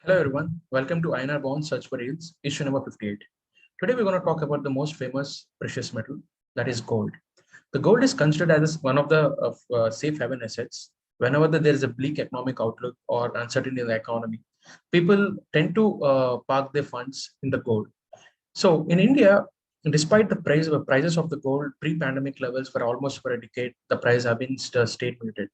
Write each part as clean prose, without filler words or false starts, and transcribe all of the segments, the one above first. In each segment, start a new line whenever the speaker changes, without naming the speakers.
Hello everyone, welcome to INR Bond Search for Yields, issue number 58. Today we're going to talk about the most famous precious metal, that is gold. The gold is considered as one of the safe haven assets. Whenever there is a bleak economic outlook or uncertainty in the economy, people tend to park their funds in the gold. So in India, despite the prices of the gold pre-pandemic levels for almost for a decade, the price have been stayed muted.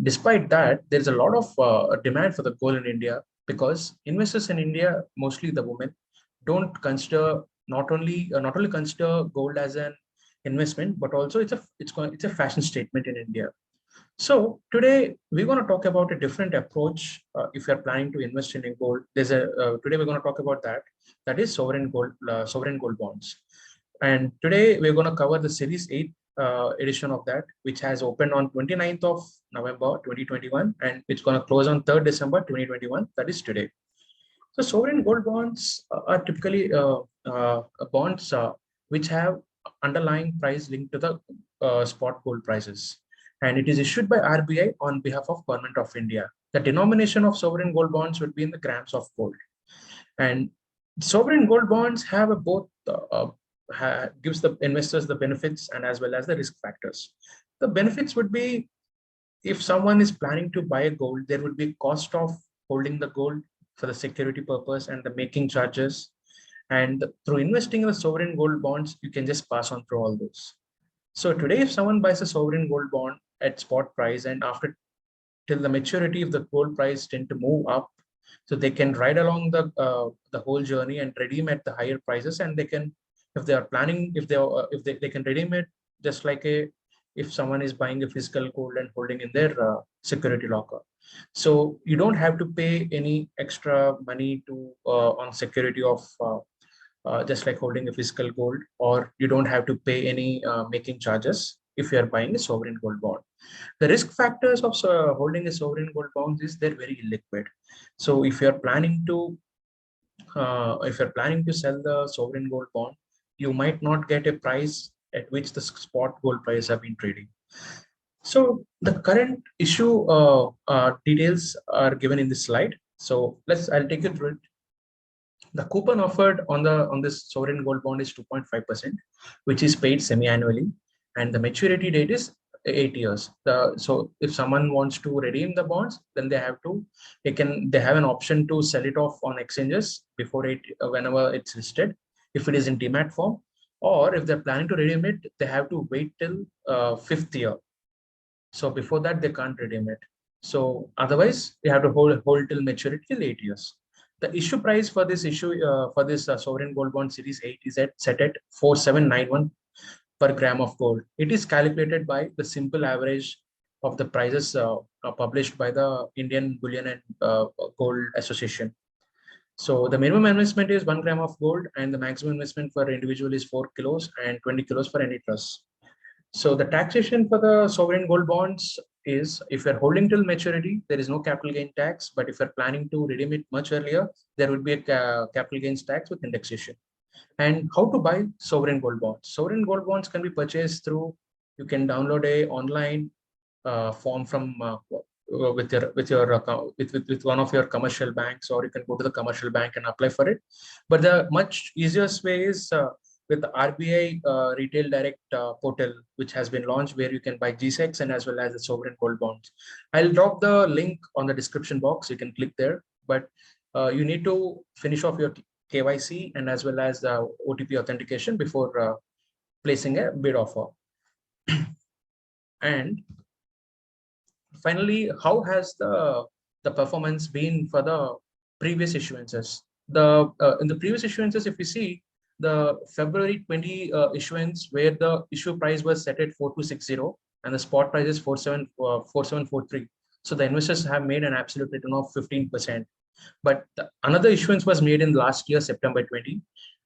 Despite that, there's a lot of demand for the gold in India because investors in India, mostly the women, don't consider not only consider gold as an investment, but also it's a fashion statement in India. So today we're going to talk about a different approach. If you're planning to invest in a gold, today we're going to talk about that. That is sovereign gold bonds. And today we're going to cover the Series 8 edition of that, which has opened on 29th of November 2021, and it's going to close on 3rd December 2021. That is today. So sovereign gold bonds are typically bonds which have underlying price linked to the spot gold prices, and it is issued by RBI on behalf of Government of India. The denomination of sovereign gold bonds would be in the grams of gold, and sovereign gold bonds have a both gives the investors the benefits and as well as the risk factors. The benefits would be if someone is planning to buy a gold, there would be cost of holding the gold for the security purpose and the making charges. And through investing in the sovereign gold bonds, you can just pass on through all those. So today, if someone buys a sovereign gold bond at spot price and after till the maturity of the gold price tend to move up, so they can ride along the whole journey and redeem at the higher prices, and they can, if they are planning, if they can redeem it just like a if someone is buying a physical gold and holding in their security locker. So you don't have to pay any extra money to on security of just like holding a physical gold, or you don't have to pay any making charges if you are buying a sovereign gold bond. The risk factors of holding a sovereign gold bonds is they're very liquid. So if you're planning to sell the sovereign gold bond, you might not get a price at which the spot gold price have been trading. So the current issue details are given in this slide. So I'll take you through it. The coupon offered on this sovereign gold bond is 2.5%, which is paid semi-annually, and the maturity date is 8 years. So if someone wants to redeem the bonds, then they have an option to sell it off on exchanges before whenever it's listed, if it is in demat form, or if they're planning to redeem it, they have to wait till fifth year. So before that, they can't redeem it. So otherwise, they have to hold till maturity till 8 years. The issue price for this sovereign gold bond series 8 is set at 4791 per gram of gold. It is calculated by the simple average of the prices published by the Indian Bullion and Gold Association. So the minimum investment is 1 gram of gold, and the maximum investment for individual is 4 kilos and 20 kilos for any trust. So the taxation for the sovereign gold bonds is if you're holding till maturity, there is no capital gain tax. But if you're planning to redeem it much earlier, there would be a capital gains tax with indexation. And how to buy sovereign gold bonds? Sovereign gold bonds can be purchased through, you can download a online form from with one of your commercial banks, or you can go to the commercial bank and apply for it. But the much easiest way is with the RBI Retail Direct portal, which has been launched, where you can buy GSECs and as well as the sovereign gold bonds. I'll drop the link on the description box. You can click there, but you need to finish off your KYC and as well as the OTP authentication before placing a bid offer. And finally, how has the performance been for the previous issuances? In the previous issuances, if you see the February 20 issuance, where the issue price was set at 4260 and the spot price is 4743. So the investors have made an absolute return of 15%. But another issuance was made in last year, September 20,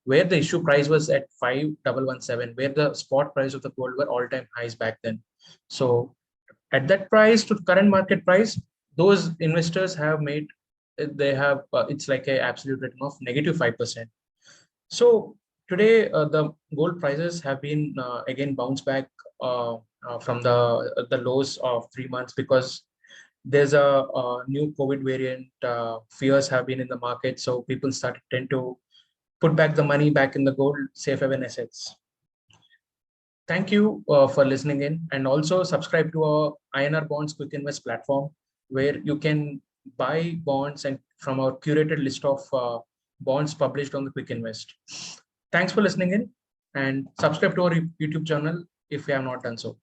where the issue price was at 5117, where the spot price of the gold were all-time highs back then. So at that price to current market price, those investors have made, it's like a absolute return of -5%. So today the gold prices have been again bounced back from the lows of 3 months, because there's a new COVID variant. Fears have been in the market, so people tend to put back the money back in the gold safe haven assets. Thank you for listening in, and also subscribe to our INR Bonds Quick Invest platform, where you can buy bonds and from our curated list of bonds published on the Quick Invest. Thanks for listening in, and subscribe to our YouTube channel if you have not done so.